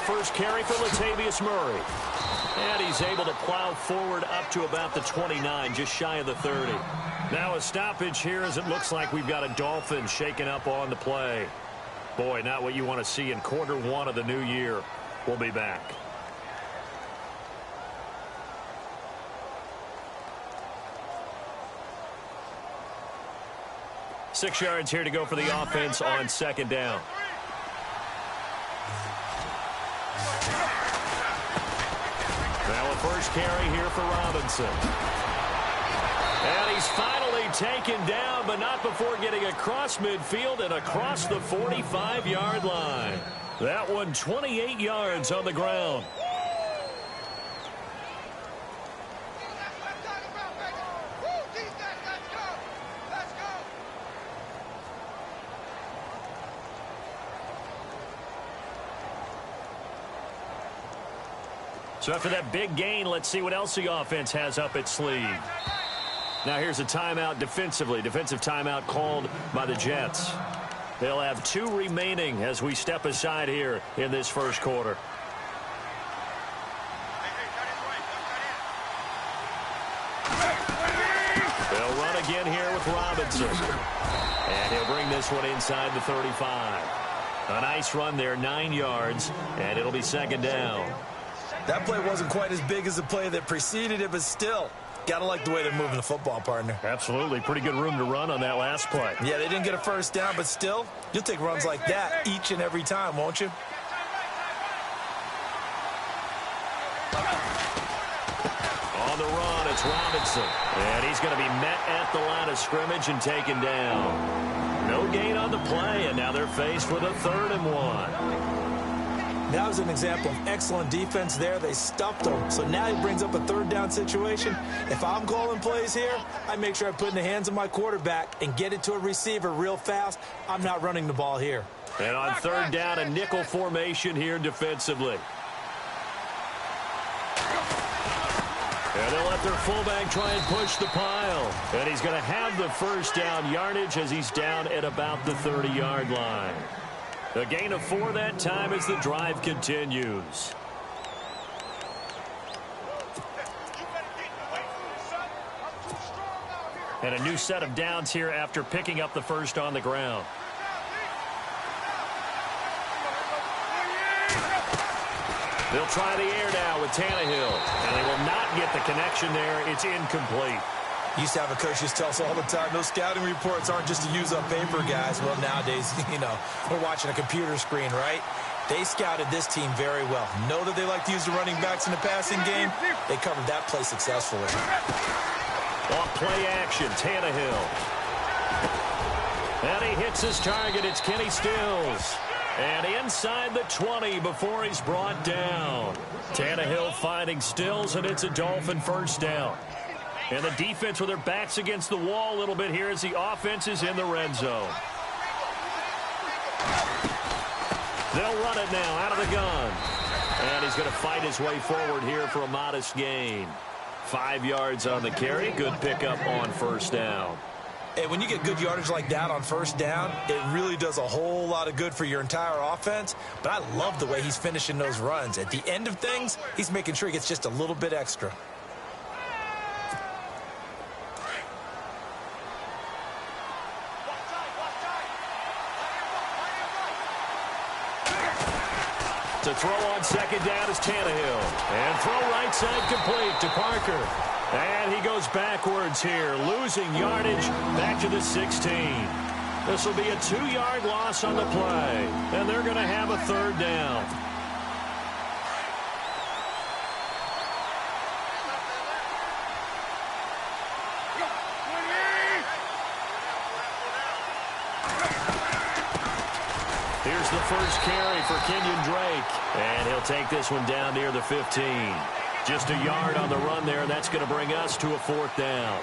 first carry for Latavius Murray. And he's able to plow forward up to about the 29, just shy of the 30. Now a stoppage here as it looks like we've got a Dolphin shaken up on the play. Boy, not what you want to see in quarter one of the new year. We'll be back. Six yards here to go for the offense on second down. Now a first carry here for Robinson. And he's finally taken down, but not before getting across midfield and across the 45-yard line. That one 28 yards on the ground. So after that big gain, let's see what else the offense has up its sleeve. Now here's a timeout defensively. Defensive timeout called by the Jets. They'll have 2 remaining as we step aside here in this first quarter. They'll run again here with Robinson. And he'll bring this one inside the 35. A nice run there, 9 yards, and it'll be second down. That play wasn't quite as big as the play that preceded it, but still, got to like the way they're moving the football, partner. Absolutely. Pretty good room to run on that last play. Yeah, they didn't get a first down, but still, you'll take runs like that each and every time, won't you? On the run, it's Robinson. And he's going to be met at the line of scrimmage and taken down. No gain on the play, and now they're faced with a 3rd and 1. That was an example of excellent defense there. They stuffed him. So now he brings up a 3rd down situation. If I'm calling plays here, I make sure I put it in the hands of my quarterback and get it to a receiver real fast. I'm not running the ball here. And on 3rd down, a nickel formation here defensively. And they'll let their fullback try and push the pile. And he's going to have the first down yardage as he's down at about the 30-yard line. A gain of 4 that time as the drive continues. And a new set of downs here after picking up the first on the ground. They'll try the air now with Tannehill. And they will not get the connection there. It's incomplete. Used to have a coach just tell us all the time, those scouting reports aren't just to use up paper, guys. Well, nowadays, we're watching a computer screen, right? They scouted this team very well. Know that they like to use the running backs in the passing game. They covered that play successfully. Off play action, Tannehill. And he hits his target. It's Kenny Stills. And inside the 20 before he's brought down. Tannehill finding Stills, and it's a Dolphin first down. And the defense with their backs against the wall a little bit here as the offense is in the red zone. They'll run it now out of the gun. And he's going to fight his way forward here for a modest gain. 5 yards on the carry. Good pickup on first down. And when you get good yardage like that on first down, it really does a whole lot of good for your entire offense. But I love the way he's finishing those runs. At the end of things, he's making sure he gets just a little bit extra. To throw on second down is Tannehill. And throw right side complete to Parker. And he goes backwards here, losing yardage back to the 16. This will be a 2-yard loss on the play. And they're going to have a 3rd down. Here's the first carry for Kenyon Drake. And he'll take this one down near the 15. Just a yard on the run there, and that's going to bring us to a 4th down.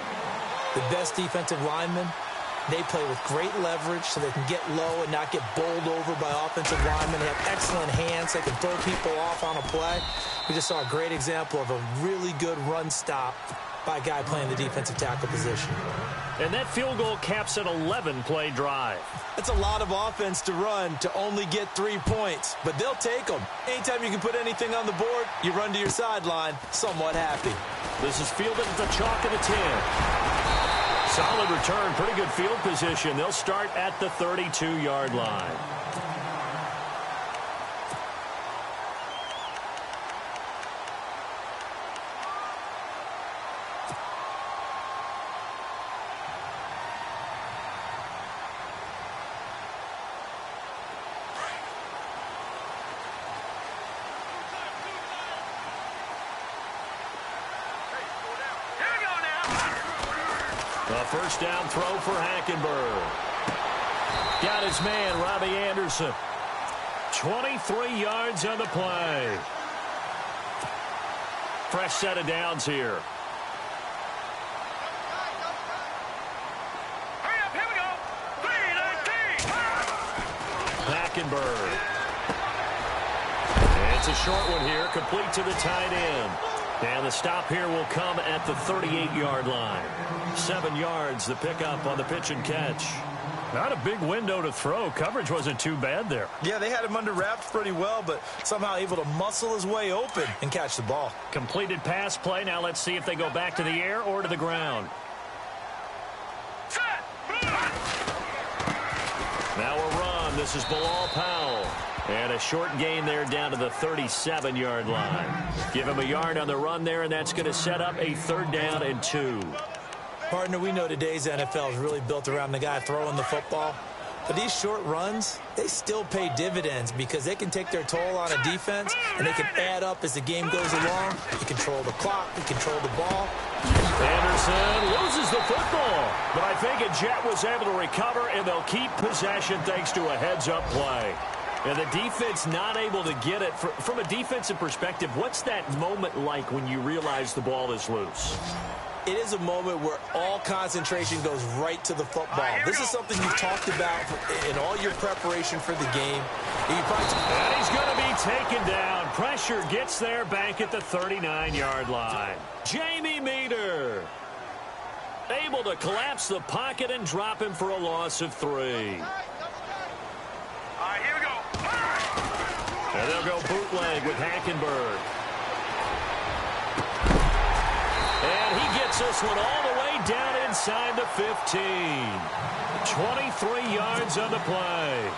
The best defensive linemen, they play with great leverage so they can get low and not get bowled over by offensive linemen. They have excellent hands. They can throw people off on a play. We just saw a great example of a really good run stop by a guy playing the defensive tackle position. And that field goal caps an 11-play drive. It's a lot of offense to run to only get 3 points, but they'll take them. Anytime you can put anything on the board, you run to your sideline somewhat happy. This is fielded at the chalk of the 10. Solid return, pretty good field position. They'll start at the 32-yard line. A first down throw for Hackenberg. Got his man, Robbie Anderson. 23 yards on the play. Fresh set of downs here. Hurry up, here we go. 3-19. Hackenberg. It's a short one here, complete to the tight end. And the stop here will come at the 38-yard line. 7 yards, the pickup on the pitch and catch. Not a big window to throw. Coverage wasn't too bad there. Yeah, they had him under wraps pretty well, but somehow able to muscle his way open and catch the ball. Completed pass play. Now let's see if they go back to the air or to the ground. Now a run. This is Bilal Powell. And a short gain there down to the 37-yard line. Give him a yard on the run there, and that's going to set up a 3rd down and 2. Partner, we know today's NFL is really built around the guy throwing the football. But these short runs, they still pay dividends because they can take their toll on a defense, and they can add up as the game goes along. You control the clock, you control the ball. Anderson loses the football, but I think a Jet was able to recover, and they'll keep possession thanks to a heads-up play. And the defense not able to get it. From a defensive perspective, what's that moment like when you realize the ball is loose? It is a moment where all concentration goes right to the football. This is something you've talked about in all your preparation for the game. And he's going to be taken down. Pressure gets there back at the 39-yard line. Jamie Meter able to collapse the pocket and drop him for a loss of 3. All right, here we go. And they'll go bootleg with Hackenberg. And he gets this one all the way down inside the 15. 23 yards on the play.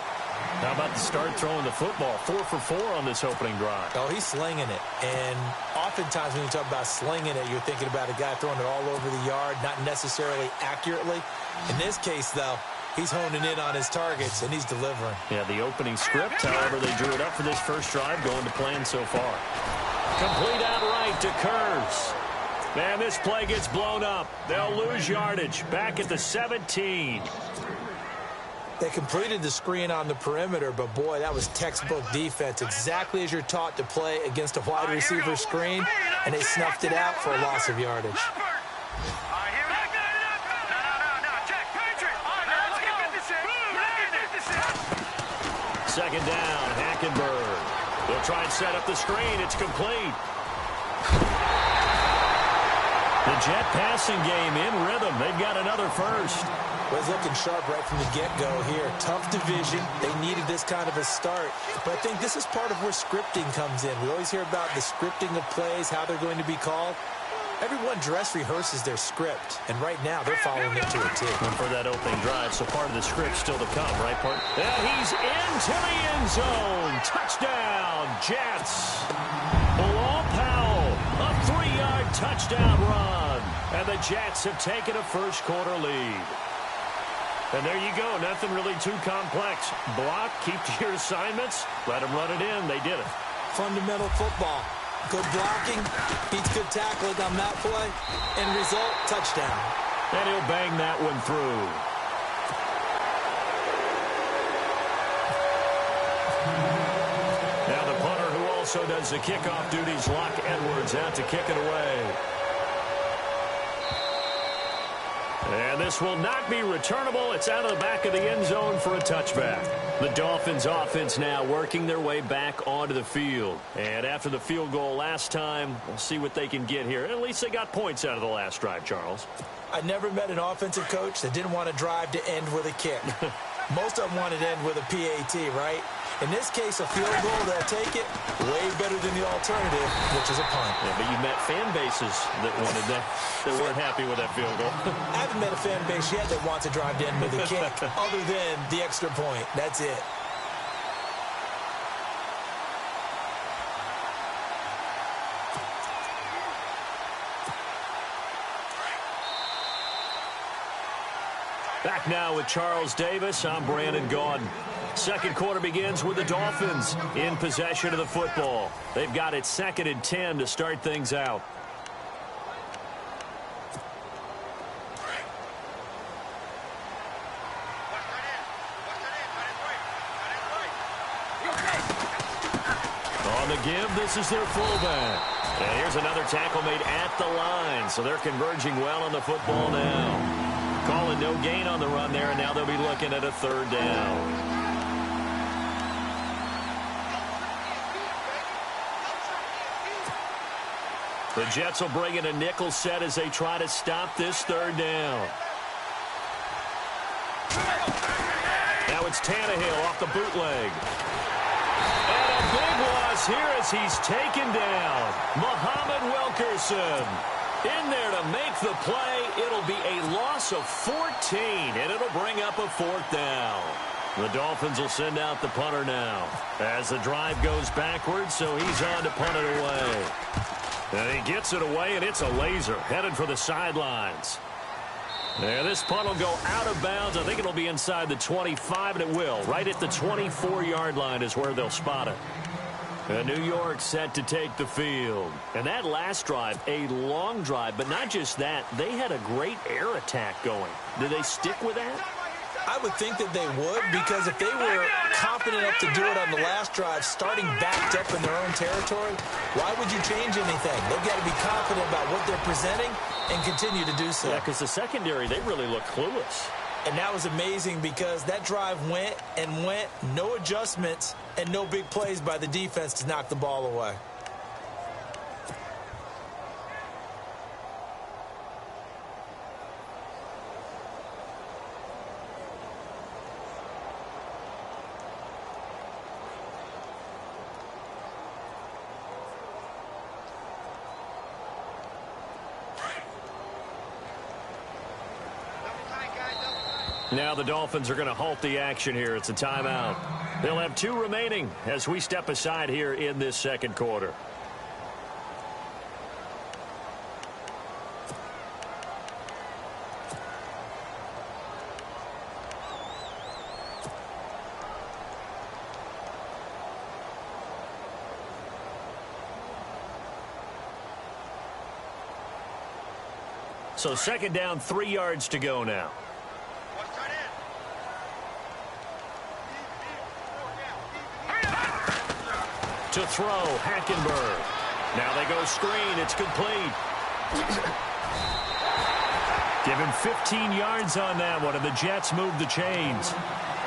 How about the start throwing the football? 4 for 4 on this opening drive. Oh, he's slinging it. And oftentimes when you talk about slinging it, you're thinking about a guy throwing it all over the yard, not necessarily accurately. In this case, though, he's honing in on his targets, and he's delivering. Yeah, the opening script, however, they drew it up for this first drive, going to plan so far. Complete outright to Kurz. Man, this play gets blown up. They'll lose yardage. Back at the 17. They completed the screen on the perimeter, but, boy, that was textbook defense, exactly as you're taught to play against a wide receiver screen, and they snuffed it out for a loss of yardage. Second down, Hackenberg. They'll try and set up the screen. It's complete. The Jet passing game in rhythm. They've got another first. Was looking sharp right from the get-go here. Tough division. They needed this kind of a start. But I think this is part of where scripting comes in. We always hear about the scripting of plays, how they're going to be called. Everyone dress rehearses their script, and right now they're following it to a T. And for that opening drive, so part of the script still to come, right, part? And he's into the end zone. Touchdown, Jets. Bilal Powell, a 3-yard touchdown run. And the Jets have taken a first-quarter lead. And there you go. Nothing really too complex. Block, keep to your assignments, let them run it in. They did it. Fundamental football. Good blocking, beats good tackling on that play. End result, touchdown. And he'll bang that one through. Now the punter who also does the kickoff duties, Locke Edwards, out to kick it away. And this will not be returnable. It's out of the back of the end zone for a touchback. The Dolphins offense now working their way back onto the field. And after the field goal last time, we'll see what they can get here. At least they got points out of the last drive, Charles. I never met an offensive coach that didn't want to drive to end with a kick. Most of them wanted to end with a PAT, right? In this case, a field goal, they'll take it way better than the alternative, which is a punt. Yeah, but you met fan bases that wanted that, that weren't happy with that field goal. I haven't met a fan base yet that wants to drive to end with a kick other than the extra point. That's it. Back now with Charles Davis. I'm Brandon Gaudin. Second quarter begins with the Dolphins in possession of the football. They've got it 2nd and 10 to start things out. On the give, this is their fullback. And here's another tackle made at the line, so they're converging well on the football now. Calling no gain on the run there, and now they'll be looking at a 3rd down. The Jets will bring in a nickel set as they try to stop this 3rd down. Now it's Tannehill off the bootleg. And a big loss here as he's taken down. Muhammad Wilkerson in there to make the play. It'll be a loss of 14, and it'll bring up a 4th down. The Dolphins will send out the punter now as the drive goes backwards, so he's on to punt it away. And he gets it away, and it's a laser headed for the sidelines. And this punt will go out of bounds. I think it'll be inside the 25, and it will. Right at the 24-yard line is where they'll spot it. And New York set to take the field. And that last drive, a long drive, but not just that. They had a great air attack going. Did they stick with that? I would think that they would, because if they were confident enough to do it on the last drive, starting backed up in their own territory, why would you change anything? They've got to be confident about what they're presenting and continue to do so. Yeah, because the secondary, they really look clueless. And that was amazing because that drive went and went, no adjustments, and no big plays by the defense to knock the ball away. Now the Dolphins are going to halt the action here. It's a timeout. They'll have 2 remaining as we step aside here in this second quarter. So 2nd down, 3 yards to go now. To throw, Hackenberg. Now they go screen. It's complete. Give him 15 yards on that one, and the Jets move the chains.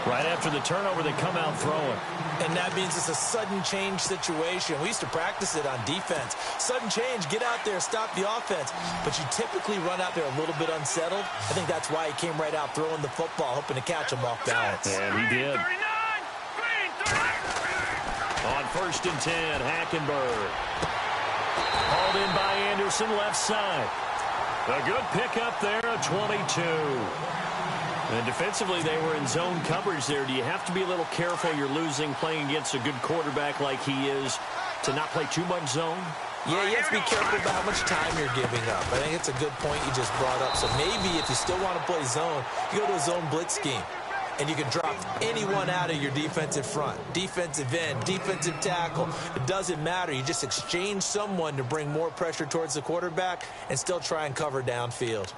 Right after the turnover, they come out throwing. And that means it's a sudden change situation. We used to practice it on defense. Sudden change, get out there, stop the offense. But you typically run out there a little bit unsettled. I think that's why he came right out throwing the football, hoping to catch him off balance. And he did. On 1st and 10, Hackenberg. Hauled in by Anderson, left side. A good pickup there, a 22. And defensively, they were in zone coverage there. Do you have to be a little careful? You're losing playing against a good quarterback like he is to not play too much zone? Yeah, you have to be careful about how much time you're giving up. I think it's a good point you just brought up. So maybe if you still want to play zone, you go to a zone blitz scheme. And you can drop anyone out of your defensive front. Defensive end, defensive tackle. It doesn't matter. You just exchange someone to bring more pressure towards the quarterback and still try and cover downfield.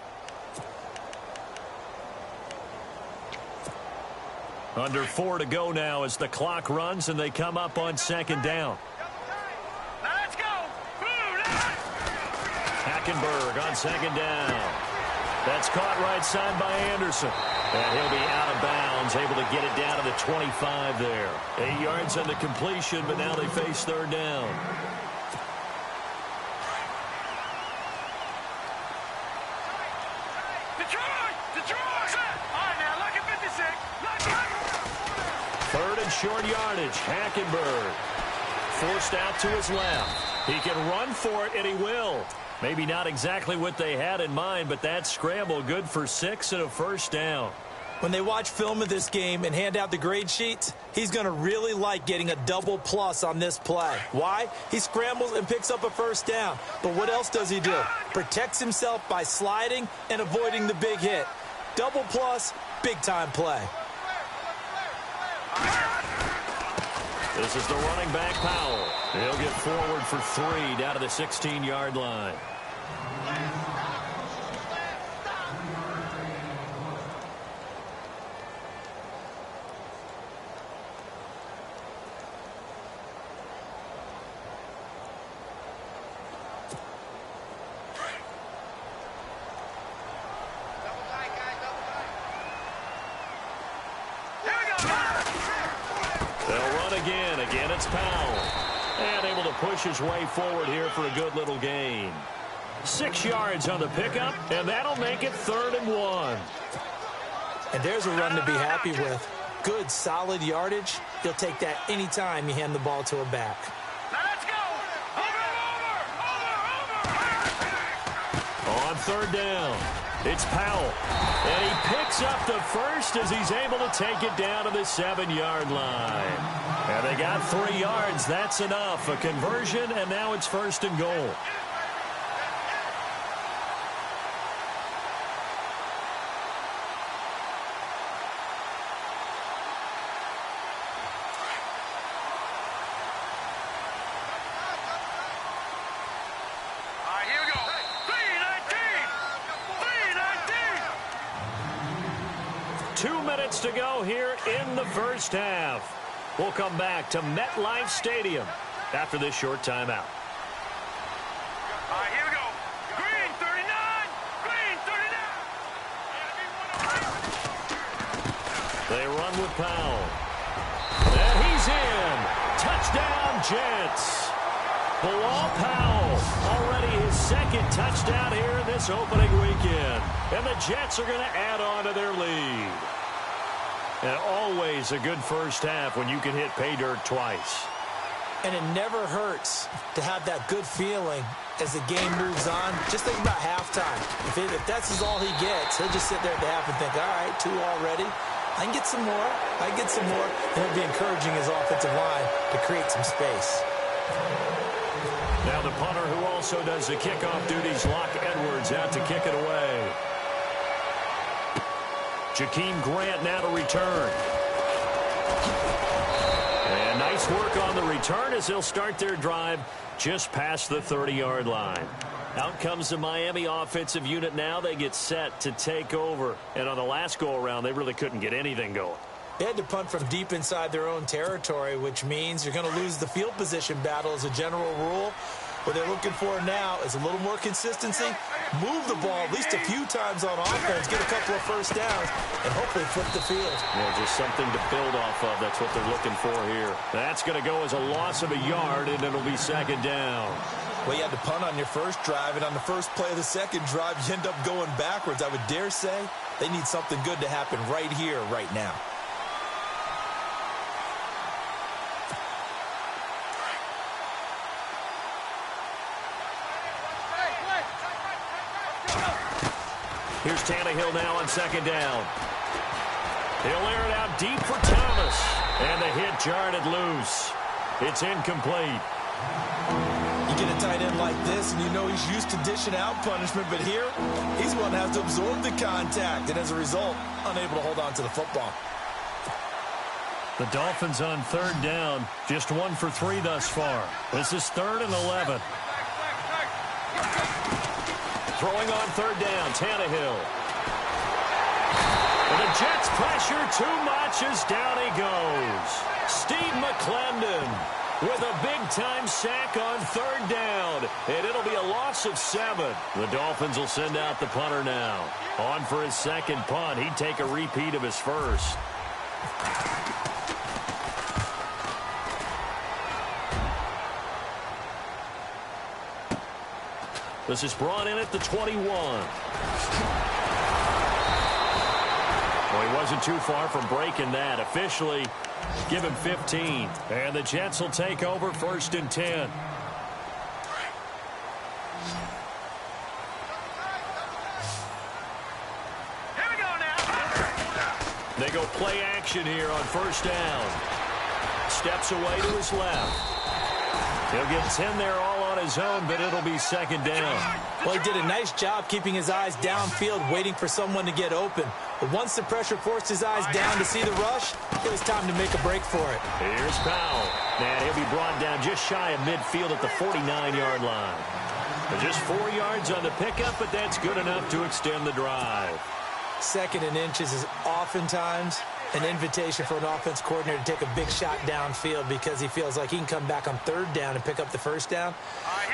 Under 4 to go now as the clock runs and they come up on 2nd down. Let's go. Hackenberg on 2nd down. That's caught right side by Anderson. And he'll be out of bounds, able to get it down to the 25 there. 8 yards on the completion, but now they face third down. Third and short yardage. Hackenberg forced out to his left. He can run for it, and he will. Maybe not exactly what they had in mind, but that scramble good for 6 and a first down. When they watch film of this game and hand out the grade sheets, he's going to really like getting a double plus on this play. Why? He scrambles and picks up a first down. But what else does he do? Protects himself by sliding and avoiding the big hit. Double plus, big-time play. This is the running back, Powell. He'll get forward for 3 down to the 16-yard line. Again, it's Powell. And able to push his way forward here for a good little gain. 6 yards on the pickup, and that'll make it 3rd and 1. And there's a run to be happy with. Good, solid yardage. He'll take that anytime you hand the ball to a back. Now let's go! Over! On 3rd down, it's Powell. And he picks up the first as he's able to take it down to the 7-yard line. And they got 3 yards. That's enough. A conversion, and now it's 1st and goal. All right, here we go. 3:19. 2 minutes to go here in the first half. We'll come back to MetLife Stadium after this short timeout. All right, here we go. Green 39. Green 39. They run with Powell. And he's in. Touchdown, Jets. Bilal Powell, already his 2nd touchdown here in this opening weekend. And the Jets are going to add on to their lead. And always a good first half when you can hit pay dirt twice. And it never hurts to have that good feeling as the game moves on. Just think about halftime. If that's all he gets, he'll just sit there at the half and think, all right, 2 already. I can get some more. I can get some more. And he'll be encouraging his offensive line to create some space. Now the punter who also does the kickoff duties, Locke Edwards, out to kick it away. Jakeem Grant now to return. And nice work on the return as they'll start their drive just past the 30-yard line. Out comes the Miami offensive unit now. They get set to take over. And on the last go-around, they really couldn't get anything going. They had to punt from deep inside their own territory, which means you're going to lose the field position battle as a general rule. What they're looking for now is a little more consistency, move the ball at least a few times on offense, get a couple of first downs, and hopefully flip the field. Yeah, just something to build off of. That's what they're looking for here. That's going to go as a loss of a yard, and it'll be 2nd down. Well, you had to punt on your first drive, and on the first play of the second drive, you end up going backwards. I would dare say they need something good to happen right here, right now. Here's Tannehill now on 2nd down. He'll air it out deep for Thomas. And the hit jarred it loose. It's incomplete. You get a tight end like this, and you know he's used to dishing out punishment, but here, he's one that has to absorb the contact, and as a result, unable to hold on to the football. The Dolphins on 3rd down, just 1 for 3 thus far. This is 3rd and 11. Throwing on 3rd down, Tannehill. And the Jets pressure too much as down he goes. Steve McClendon with a big-time sack on third down. And it'll be a loss of 7. The Dolphins will send out the punter now. On for his second punt. He'd take a repeat of his first. This is brought in at the 21. Well, he wasn't too far from breaking that. Officially, give him 15. And the Jets will take over 1st and 10. Here we go now. They go play action here on 1st down. Steps away to his left. He'll get 10 there all on his own, but it'll be 2nd down. Well, he did a nice job keeping his eyes downfield, waiting for someone to get open. But once the pressure forced his eyes down to see the rush, it was time to make a break for it. Here's Powell. And he'll be brought down just shy of midfield at the 49-yard line. Just 4 yards on the pickup, but that's good enough to extend the drive. 2nd and inches is oftentimes an invitation for an offense coordinator to take a big shot downfield because he feels like he can come back on 3rd down and pick up the 1st down.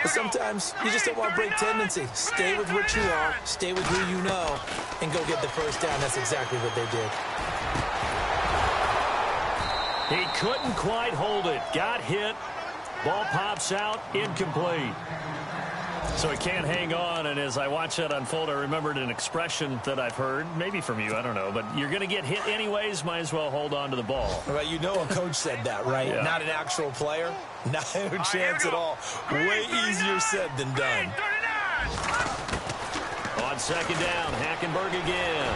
But sometimes you just don't want to break tendency. Stay with what you are, stay with who you know, and go get the 1st down. That's exactly what they did. He couldn't quite hold it. Got hit. Ball pops out. Incomplete. So he can't hang on, and as I watch that unfold, I remembered an expression that I've heard, maybe from you, I don't know, but you're going to get hit anyways, might as well hold on to the ball. Well, you know a coach said that, right? Yeah. Not an actual player. No chance at all. Way easier said than done. On 2nd down, Hackenberg again.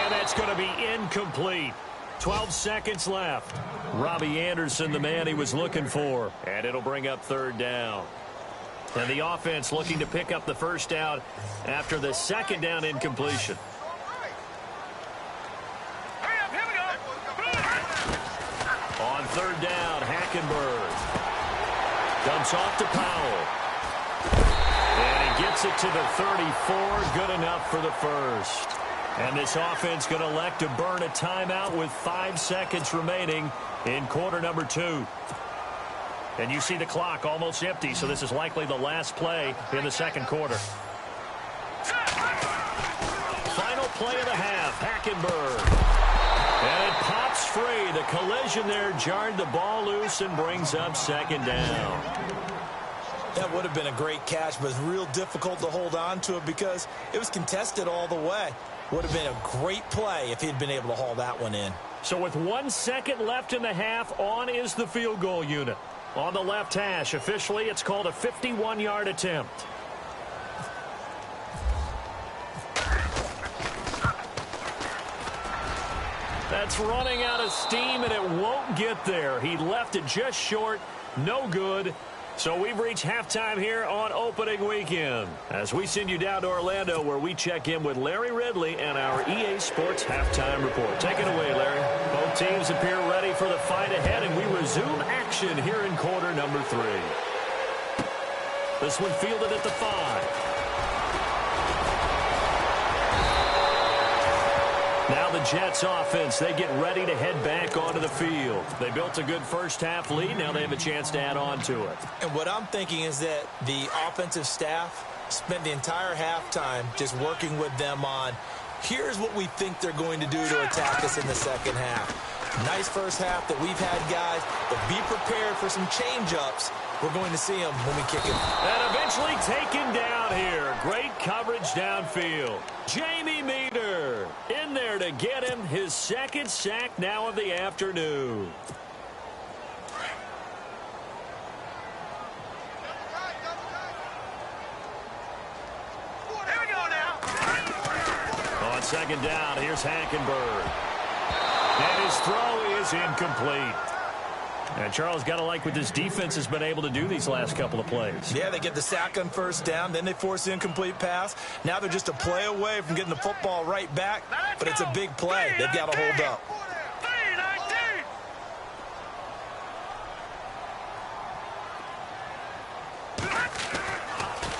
And that's going to be incomplete. 12 seconds left. Robbie Anderson, the man he was looking for. And it'll bring up 3rd down. And the offense looking to pick up the 1st down after the 2nd down incompletion. On 3rd down, Hackenberg dumps off to Powell. And he gets it to the 34. Good enough for the 1st. And this offense going to elect to burn a timeout with 5 seconds remaining in quarter number 2. And you see the clock almost empty, so this is likely the last play in the 2nd quarter. Final play of the half, Hackenberg. And it pops free. The collision there jarred the ball loose and brings up 2nd down. That would have been a great catch, but it's real difficult to hold on to it because it was contested all the way. Would have been a great play if he'd been able to haul that one in. So with 1 second left in the half, on is the field goal unit. On the left hash, officially, it's called a 51-yard attempt. That's running out of steam, and it won't get there. He left it just short. No good. So we've reached halftime here on opening weekend as we send you down to Orlando where we check in with Larry Ridley and our EA Sports halftime report. Take it away, Larry. Both teams appear ready for the fight ahead, and we resume action here in quarter number 3. This one fielded at the 5. Now the Jets offense, they get ready to head back onto the field. They built a good first half lead. Now they have a chance to add on to it. And what I'm thinking is that the offensive staff spent the entire halftime just working with them on, here's what we think they're going to do to attack us in the 2nd half. Nice first half that we've had, guys, but be prepared for some change-ups. We're going to see them when we kick it. And eventually taken down here. Great coverage downfield. Jamie Meter in there to get him his 2nd sack now of the afternoon. Here we go now. On 2nd down, here's Hackenberg. And his throw is incomplete. And Charles, got to like what this defense has been able to do these last couple of plays. Yeah, they get the sack on 1st down, then they force the incomplete pass. Now they're just a play away from getting the football right back, but it's a big play. They've got to hold up.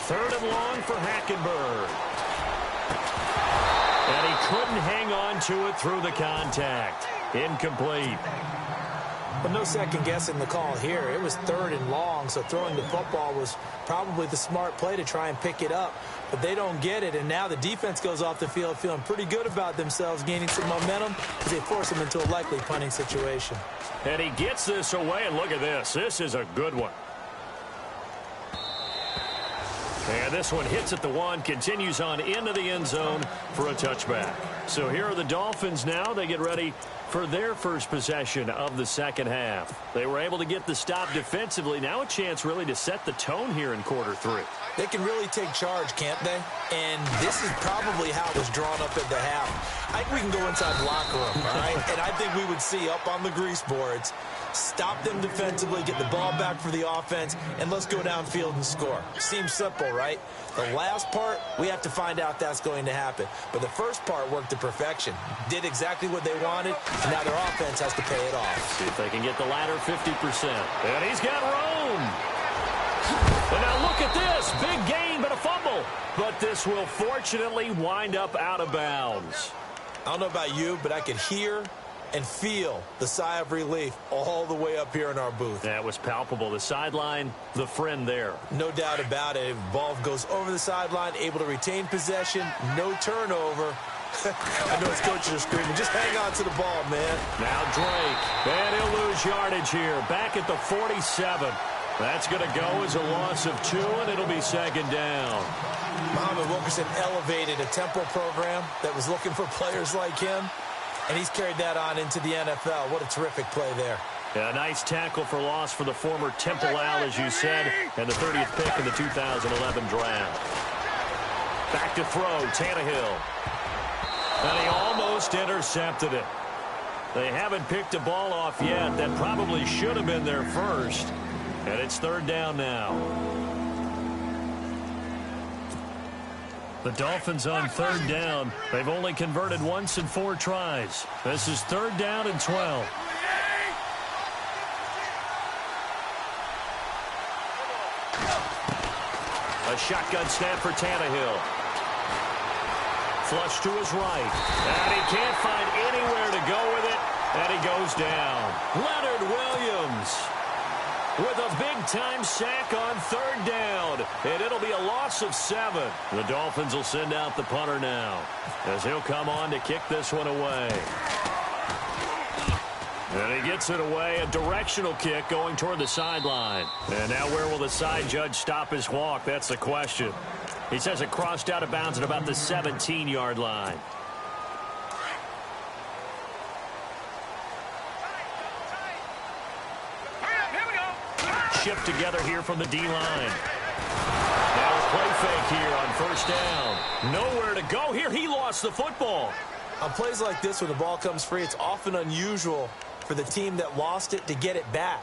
3rd and long for Hackenberg. And he couldn't hang on to it through the contact. Incomplete. But no second guessing the call here. It was 3rd and long, so throwing the football was probably the smart play to try and pick it up. But they don't get it, and now the defense goes off the field feeling pretty good about themselves, gaining some momentum as they force them into a likely punting situation. And he gets this away, and look at this. This is a good one. And this one hits at the 1, continues on into the end zone for a touchback. So here are the Dolphins now. They get ready for their first possession of the second half. They were able to get the stop defensively. Now a chance really to set the tone here in quarter 3. They can really take charge, can't they? And this is probably how it was drawn up at the half. I think we can go inside the locker room, all right? And I think we would see up on the grease boards, stop them defensively, get the ball back for the offense, and let's go downfield and score. Seems simple, right? The last part, we have to find out that's going to happen. But the first part worked to perfection. Did exactly what they wanted, and now their offense has to pay it off. See if they can get the latter 50%. And he's got room. And now look at this. Big gain, but a fumble. But this will fortunately wind up out of bounds. I don't know about you, but I could hear and feel the sigh of relief all the way up here in our booth. That was palpable. The sideline, the friend there. No doubt about it. Ball goes over the sideline, able to retain possession, no turnover. I know his coaches are screaming, just hang on to the ball, man. Now Drake, and he'll lose yardage here. Back at the 47. That's going to go as a loss of 2, and it'll be second down. Muhammad Wilkerson elevated a Temple program that was looking for players like him, and he's carried that on into the NFL. What a terrific play there. Yeah, a nice tackle for loss for the former Temple Owl, as you said, and the 30th pick in the 2011 draft. Back to throw, Tannehill. And he almost intercepted it. They haven't picked a ball off yet. That probably should have been their first. And it's 3rd down now. The Dolphins on 3rd down. They've only converted once in 4 tries. This is 3rd down and 12. A shotgun snap for Tannehill. Flush to his right. And he can't find anywhere to go with it. And he goes down. Leonard Williams with a big-time sack on 3rd down. And it'll be a loss of 7. The Dolphins will send out the punter now, as he'll come on to kick this one away. And he gets it away, a directional kick going toward the sideline. And now where will the side judge stop his walk? That's the question. He says it crossed out of bounds at about the 17-yard line. Shift together here from the D-line. Now a play fake here on 1st down. Nowhere to go here. He lost the football. On plays like this, when the ball comes free, it's often unusual for the team that lost it to get it back,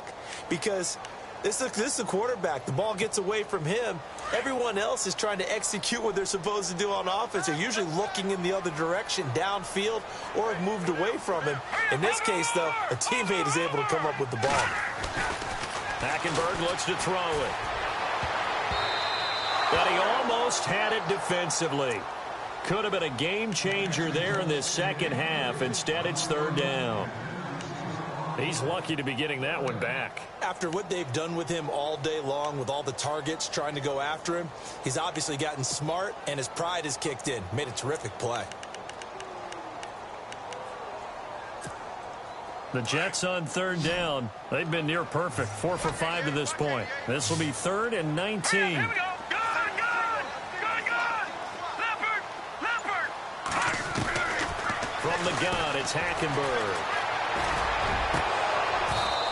because this is the quarterback. The ball gets away from him. Everyone else is trying to execute what they're supposed to do on offense. They're usually looking in the other direction, downfield, or have moved away from him. In this case, though, a teammate is able to come up with the ball. Hackenberg looks to throw it. But he almost had it defensively. Could have been a game changer there in this second half. Instead, it's 3rd down. He's lucky to be getting that one back. After what they've done with him all day long, with all the targets trying to go after him, he's obviously gotten smart, and his pride has kicked in. Made a terrific play. The Jets on 3rd down. They've been near perfect. 4 for 5 to this point. This will be 3rd and 19. Here we go. Leopard. From the gun, it's Hackenberg.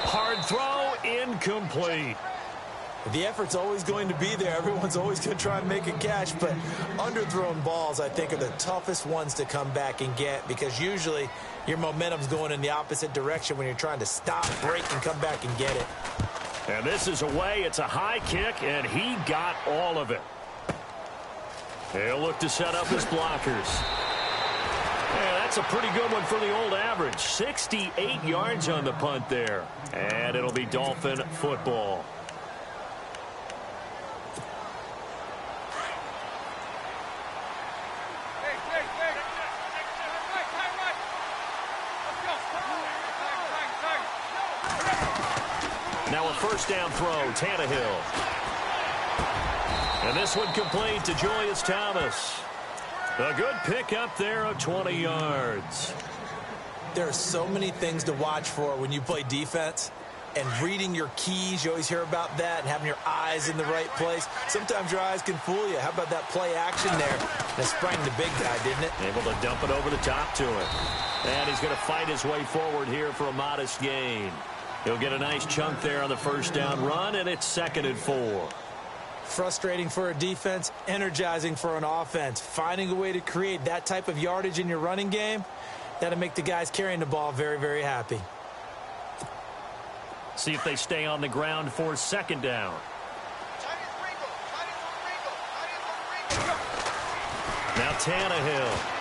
Hard throw, incomplete. The effort's always going to be there. Everyone's always going to try and make a catch, but underthrown balls, I think, are the toughest ones to come back and get, because usually your momentum's going in the opposite direction when you're trying to stop, break, and come back and get it. And this is away. It's a high kick, and he got all of it. He'll look to set up his blockers. Yeah, that's a pretty good one for the old average. 68 yards on the punt there. And it'll be Dolphin football. Now a first down throw, Tannehill. And this one complete to Julius Thomas. A good pickup there of 20 yards. There are so many things to watch for when you play defense. And reading your keys, you always hear about that, and having your eyes in the right place. Sometimes your eyes can fool you. How about that play action there? That sprang the big guy, didn't it? Able to dump it over the top to him. And he's going to fight his way forward here for a modest gain. He'll get a nice chunk there on the first down run, and it's 2nd and 4. Frustrating for a defense, energizing for an offense. Finding a way to create that type of yardage in your running game, that'll make the guys carrying the ball very, very happy. See if they stay on the ground for 2nd down. Now Tannehill.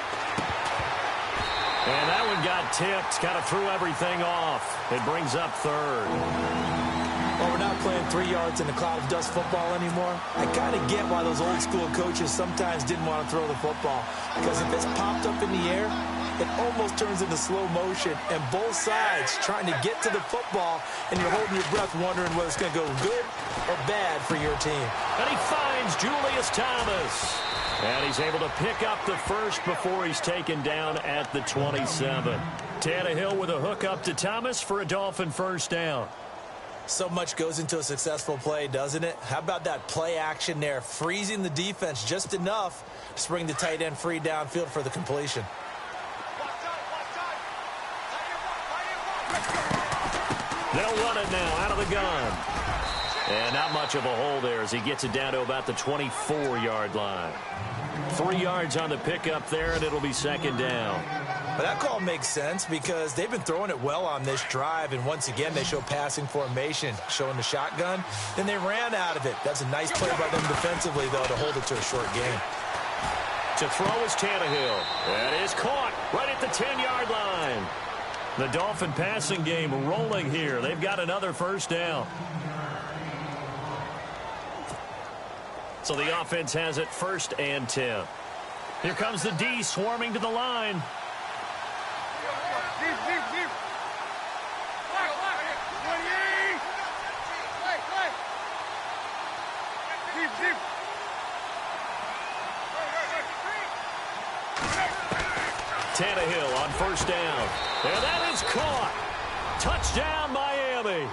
And that one got tipped. Kind of threw everything off. It brings up 3rd. Well, we're not playing 3 yards in a cloud of dust football anymore. I kind of get why those old school coaches sometimes didn't want to throw the football. Because if it's popped up in the air, it almost turns into slow motion, and both sides trying to get to the football, and you're holding your breath wondering whether it's going to go good or bad for your team. And he finds Julius Thomas. And he's able to pick up the first before he's taken down at the 27. Tannehill with a hook up to Thomas for a Dolphin first down. So much goes into a successful play, doesn't it? How about that play action there, freezing the defense just enough to bring the tight end free downfield for the completion. They'll run it now out of the gun. And not much of a hole there as he gets it down to about the 24-yard line. 3 yards on the pickup there, and it'll be 2nd down. But that call makes sense because they've been throwing it well on this drive, and once again they show passing formation, showing the shotgun. Then they ran out of it. That's a nice play by them defensively, though, to hold it to a short game. To throw is Tannehill. That is caught right at the 10-yard line. The Dolphin passing game rolling here. They've got another first down. So the offense has it 1st and 10. Here comes the D swarming to the line. Tannehill on first down. And that is caught. Touchdown, Miami.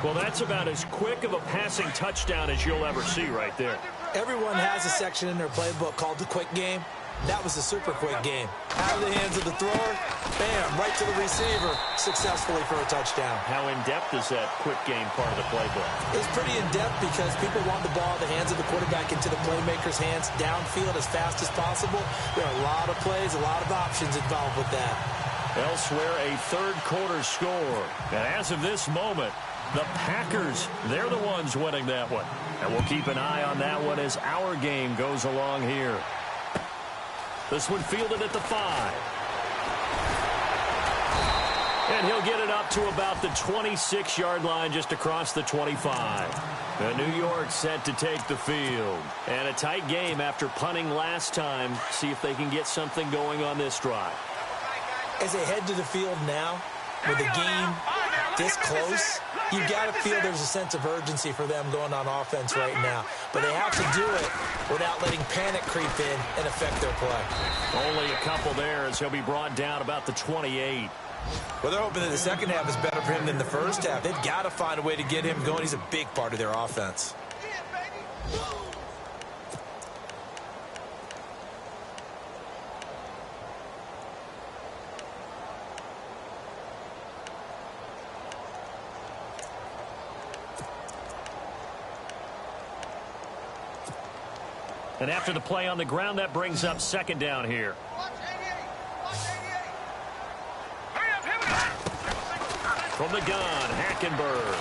Well, that's about as quick of a passing touchdown as you'll ever see right there. Everyone has a section in their playbook called the quick game. That was a super quick game. Out of the hands of the thrower, bam, right to the receiver, successfully for a touchdown. How in-depth is that quick game part of the playbook? It's pretty in-depth because people want the ball in the hands of the quarterback into the playmaker's hands downfield as fast as possible. There are a lot of plays, a lot of options involved with that. Elsewhere, a third-quarter score. And as of this moment, the Packers, they're the ones winning that one. And we'll keep an eye on that one as our game goes along here. This one fielded at the 5. And he'll get it up to about the 26-yard line just across the 25. And New York set to take the field. And a tight game after punting last time. See if they can get something going on this drive. As they head to the field now, with the game this close, you got to feel there's a sense of urgency for them going on offense right now. But they have to do it without letting panic creep in and affect their play. Only a couple there as he'll be brought down about the 28. Well, they're hoping that the second half is better for him than the first half. They've got to find a way to get him going. He's a big part of their offense. And after the play on the ground, that brings up 2nd down here. From the gun, Hackenberg.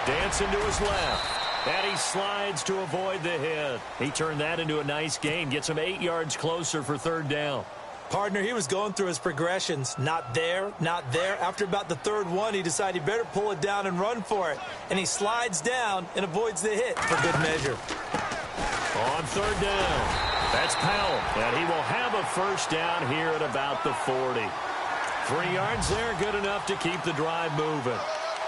Dancing to his left. And he slides to avoid the hit. He turned that into a nice gain. Gets him 8 yards closer for 3rd down. Partner, he was going through his progressions. Not there, not there. After about the 3rd one, he decided he better pull it down and run for it. And he slides down and avoids the hit for good measure. On 3rd down, that's Powell, and he will have a first down here at about the 40. 3 yards there, good enough to keep the drive moving.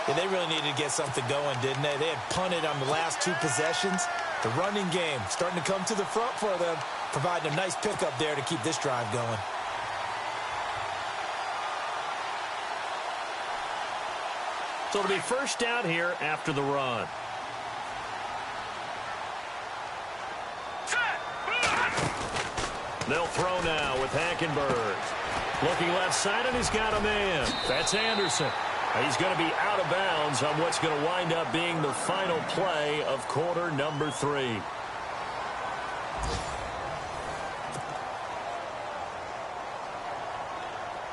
Yeah, they really needed to get something going, didn't they? They had punted on the last 2 possessions. The running game starting to come to the front for them, providing a nice pickup there to keep this drive going. So it'll be first down here after the run. They'll throw now with Hackenberg. Looking left side, and he's got a man. That's Anderson. He's going to be out of bounds on what's going to wind up being the final play of quarter number 3.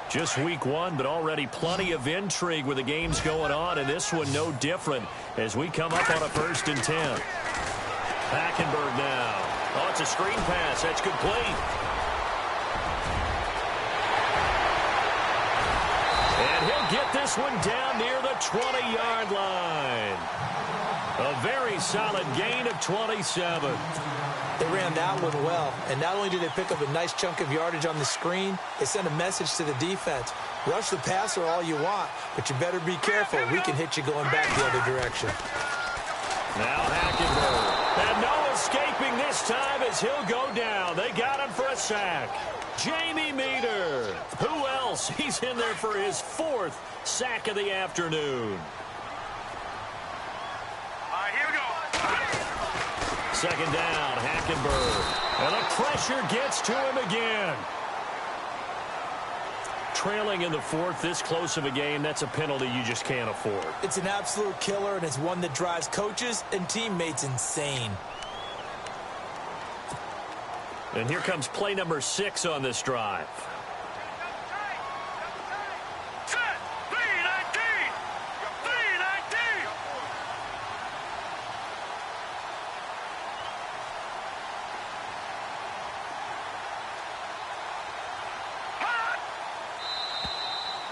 Just week 1, but already plenty of intrigue with the games going on, and this one no different as we come up on a 1st and 10. Hackenberg now. Oh, it's a screen pass. That's complete. And he'll get this one down near the 20-yard line. A very solid gain of 27. They ran that one well, and not only did they pick up a nice chunk of yardage on the screen, they sent a message to the defense. Rush the passer all you want, but you better be careful. We can hit you going back the other direction. Now Hackenberg. And no escaping this time as he'll go down. They got him for a sack. Jamie Meter. Who else? He's in there for his 4th sack of the afternoon. Here we go. Second down, Hackenberg. And the pressure gets to him again. Trailing in the 4th, this close of a game, that's a penalty you just can't afford. It's an absolute killer, and it's one that drives coaches and teammates insane. And here comes play number 6 on this drive. Set. 319.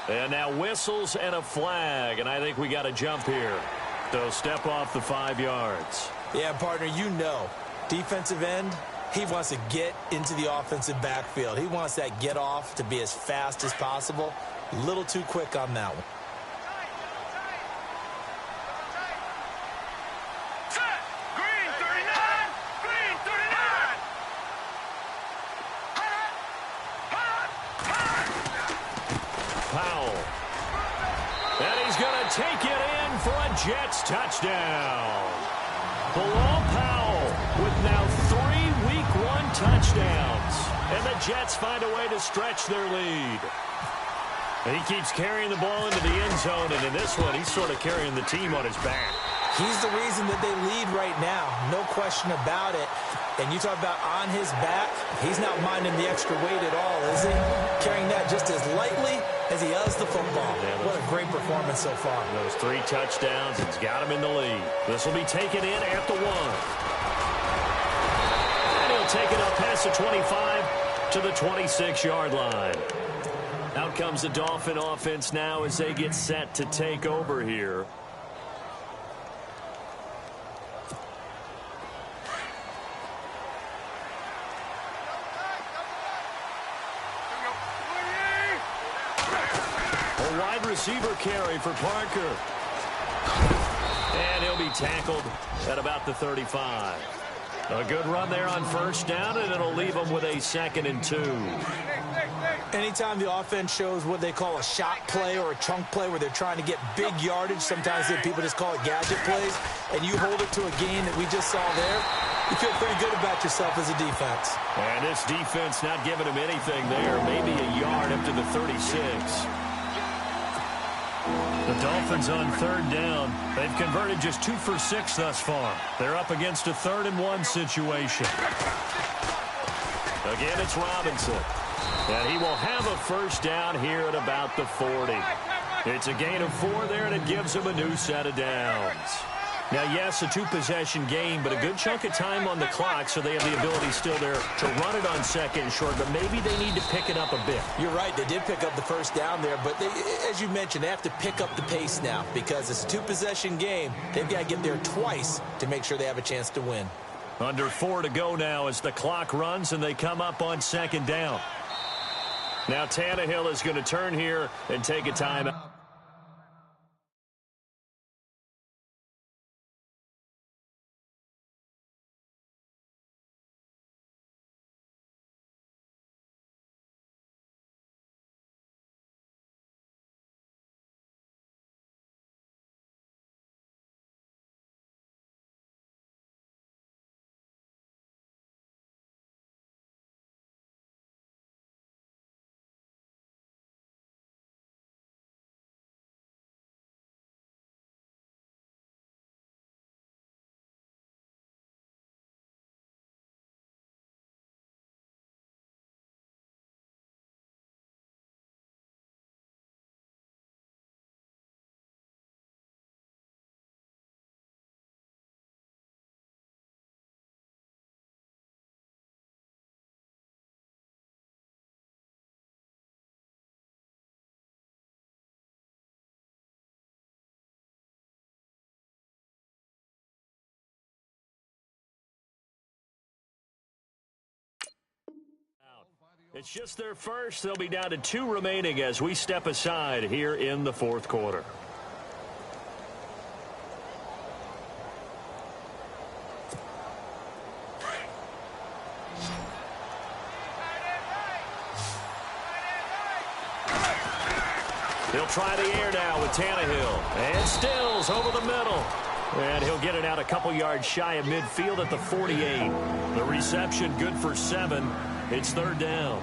319. And now whistles and a flag, and I think we got a jump here. So step off the 5 yards. Yeah, partner, you know, defensive end, he wants to get into the offensive backfield. He wants that get off to be as fast as possible. A little too quick on that one. Set. Green 39. Green 39. Powell. And he's going to take it in for a Jets touchdown. Bilal Powell with now 3 Week 1 touchdowns. And the Jets find a way to stretch their lead. And he keeps carrying the ball into the end zone, and in this one, he's sort of carrying the team on his back. He's the reason that they lead right now, no question about it. And you talk about on his back, he's not minding the extra weight at all, is he? Carrying that just as lightly as he does the football. Yeah, what a great performance so far. Those 3 touchdowns, it's got him in the lead. This will be taken in at the 1. And he'll take it up past the 25 to the 26-yard line. Out comes the Dolphin offense now as they get set to take over here. A wide receiver carry for Parker. And he'll be tackled at about the 35. A good run there on first down, and it'll leave them with a 2nd and 2. Anytime the offense shows what they call a shot play or a chunk play where they're trying to get big yardage, sometimes people just call it gadget plays, and you hold it to a gain that we just saw there, you feel pretty good about yourself as a defense. And this defense not giving him anything there, maybe a yard up to the 36. The Dolphins on 3rd down. They've converted just 2 for 6 thus far. They're up against a 3rd and 1 situation. Again, it's Robinson. And he will have a first down here at about the 40. It's a gain of 4 there, and it gives him a new set of downs. Now, yes, a 2-possession game, but a good chunk of time on the clock, so they have the ability still there to run it on 2nd and short, but maybe they need to pick it up a bit. You're right. They did pick up the first down there, but as you mentioned, they have to pick up the pace now because it's a 2-possession game. They've got to get there twice to make sure they have a chance to win. Under 4 to go now as the clock runs, and they come up on 2nd down. Now Tannehill is going to turn here and take a timeout. It's just their first. They'll be down to 2 remaining as we step aside here in the fourth quarter. He'll try the air now with Tannehill. And Stills over the middle. And he'll get it out a couple yards shy of midfield at the 48. The reception good for 7. It's third down.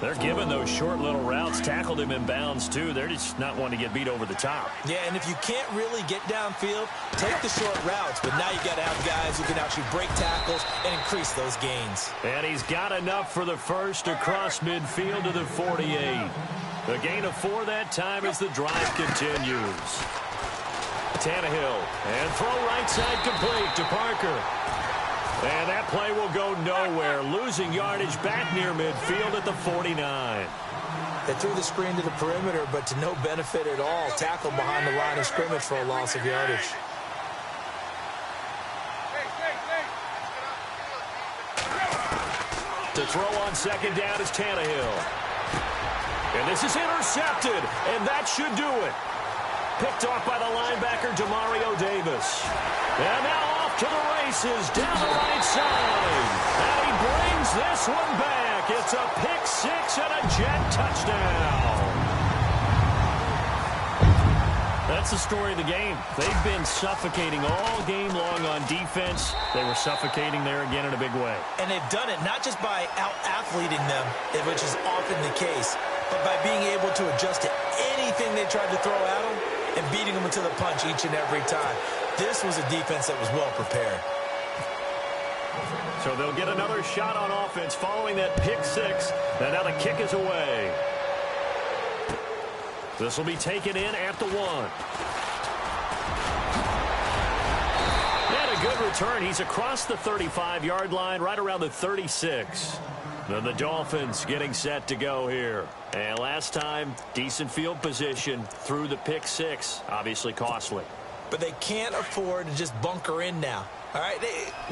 They're giving those short little routes. Tackled him in bounds, too. They're just not wanting to get beat over the top. Yeah, and if you can't really get downfield, take the short routes. But now you got to have guys who can actually break tackles and increase those gains. And he's got enough for the first across midfield to the 48. The gain of 4 that time as the drive continues. Tannehill, and throw right side complete to Parker. And that play will go nowhere, losing yardage back near midfield at the 49. They threw the screen to the perimeter, but to no benefit at all. Tackled behind the line of scrimmage for a loss of yardage. To throw on second down is Tannehill. And this is intercepted, and that should do it. Picked off by the linebacker, Demario Davis. And now off to the races down the right side. And he brings this one back. It's a pick 6 and a jet touchdown. That's the story of the game. They've been suffocating all game long on defense. They were suffocating there again in a big way. And they've done it not just by out-athleting them, which is often the case, but by being able to adjust to anything they tried to throw at them and beating them into the punch each and every time. This was a defense that was well prepared. So they'll get another shot on offense following that pick 6. And now the kick is away. This will be taken in at the 1. And a good return. He's across the 35-yard line, right around the 36. Then the Dolphins getting set to go here. And last time, decent field position through the pick 6. Obviously costly. But they can't afford to just bunker in now. All right,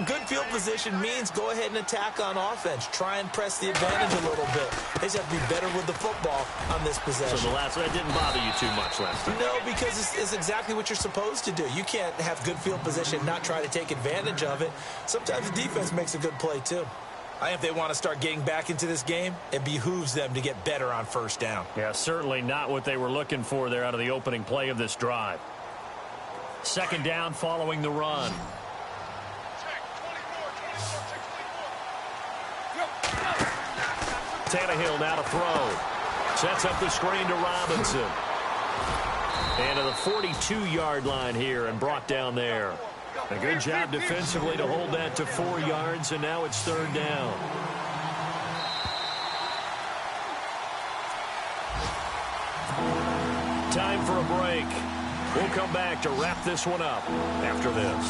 good field position means go ahead and attack on offense. Try and press the advantage a little bit. They just have to be better with the football on this possession. So that didn't bother you too much last time? No, because it's exactly what you're supposed to do. You can't have good field position and not try to take advantage of it. Sometimes the defense makes a good play, too. I think if they want to start getting back into this game, it behooves them to get better on first down. Yeah, certainly not what they were looking for there out of the opening play of this drive. Second down following the run. Tannehill now to throw. Sets up the screen to Robinson. And to the 42-yard line here and brought down there. A good job defensively to hold that to 4 yards, and now it's third down. Time for a break. We'll come back to wrap this one up after this.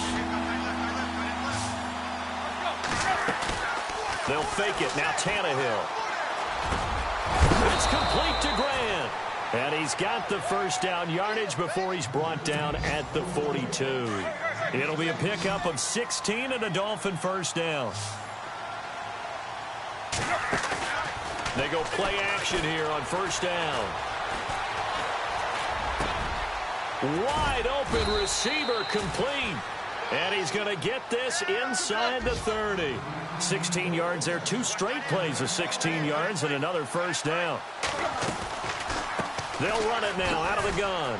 They'll fake it. Now Tannehill. It's complete to Grant. And he's got the first down yardage before he's brought down at the 42. It'll be a pickup of 16 and a Dolphin first down. They go play action here on first down. Wide open receiver complete. And he's going to get this inside the 30. 16 yards there. 2 straight plays of 16 yards and another first down. They'll run it now out of the gun.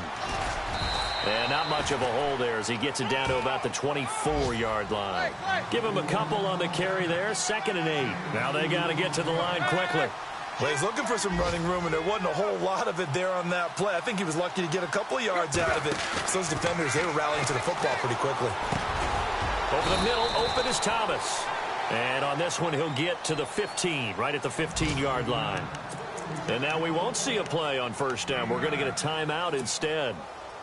And not much of a hole there as he gets it down to about the 24-yard line. Give him a couple on the carry there. 2nd and 8. Now they got to get to the line quickly. Well, he's looking for some running room, and there wasn't a whole lot of it there on that play. I think he was lucky to get a couple of yards out of it. So those defenders, they were rallying to the football pretty quickly. Over the middle, open is Thomas. And on this one, he'll get to the 15, right at the 15-yard line. And now we won't see a play on first down. We're going to get a timeout instead,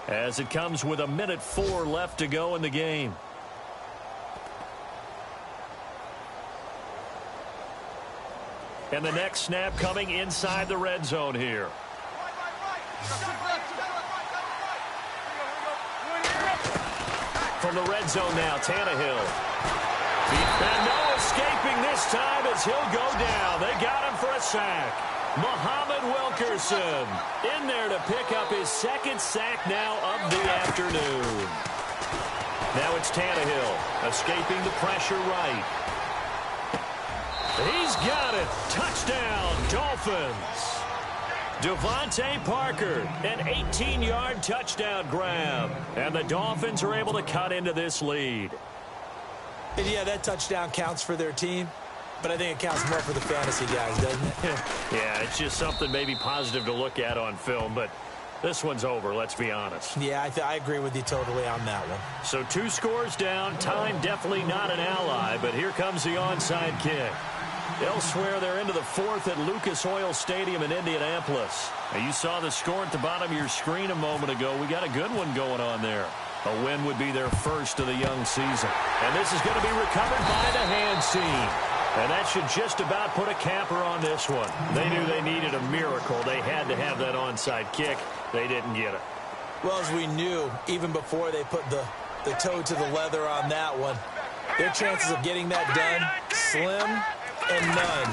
as it comes with 1:04 left to go in the game. And the next snap coming inside the red zone here. From the red zone now, Tannehill. And no escaping this time as he'll go down. They got him for a sack. Muhammad Wilkerson in there to pick up his second sack now of the afternoon. Now it's Tannehill escaping the pressure right. He's got it. Touchdown, Dolphins. Devontae Parker, an 18-yard touchdown grab. And the Dolphins are able to cut into this lead. And yeah, that touchdown counts for their team, but I think it counts more for the fantasy guys, doesn't it? Yeah, it's just something maybe positive to look at on film, but this one's over, let's be honest. Yeah, I agree with you totally on that one. So 2 scores down. Time definitely not an ally, but here comes the onside kick. Elsewhere, they're into the 4th at Lucas Oil Stadium in Indianapolis. Now, you saw the score at the bottom of your screen a moment ago. We got a good one going on there. A win would be their first of the young season. And this is going to be recovered by the hands team. And that should just about put a capper on this one. They knew they needed a miracle. They had to have that onside kick. They didn't get it. Well, as we knew, even before they put the toe to the leather on that one, their chances of getting that done, slim and none.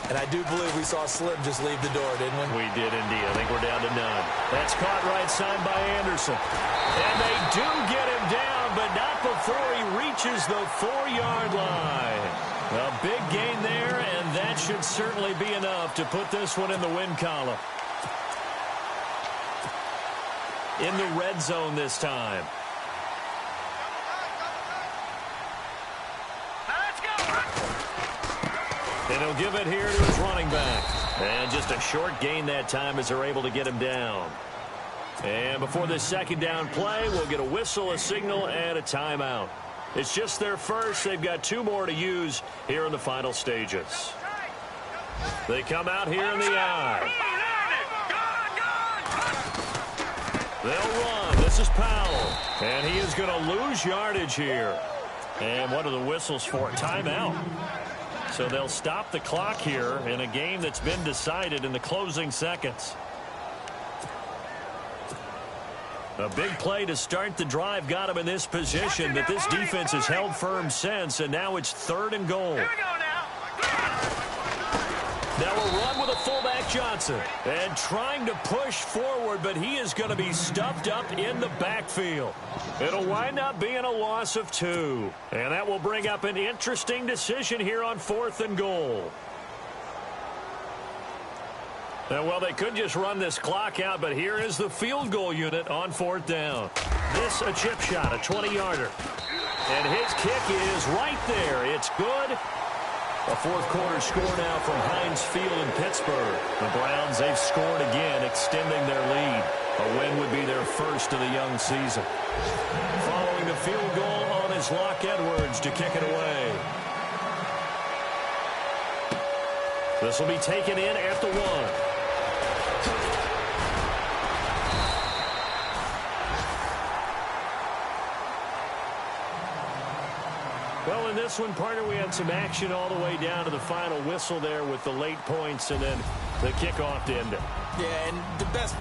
And I do believe we saw Slim just leave the door, didn't we? We did indeed. I think we're down to none. That's caught right side by Anderson. And they do get him down, but not before he reaches the 4-yard line. A big gain there, and that should certainly be enough to put this one in the win column. In the red zone this time. And he'll give it here to his running back. And just a short gain that time as they're able to get him down. And before this second down play, we'll get a whistle, a signal, and a timeout. It's just their first. They've got 2 more to use here in the final stages. They come out here in the eye. They'll run. This is Powell. And he is going to lose yardage here. And what are the whistles for? Timeout. So they'll stop the clock here in a game that's been decided in the closing seconds. A big play to start the drive got him in this position, but this defense has held firm since, and now it's 3rd and goal. Here we go now. Now a run with a fullback Johnson. And trying to push forward, but he is going to be stuffed up in the backfield. It'll wind up being a loss of 2. And that will bring up an interesting decision here on 4th and goal. Now, well, they could just run this clock out, but here is the field goal unit on 4th down. This a chip shot, a 20-yarder. And his kick is right there. It's good. A 4th quarter score now from Heinz Field in Pittsburgh. The Browns, they've scored again, extending their lead. A win would be their first of the young season. Following the field goal on is Locke Edwards to kick it away. This will be taken in at the 1. Well, in this one, partner, we had some action all the way down to the final whistle there with the late points and then the kickoff to end it. Yeah, and the best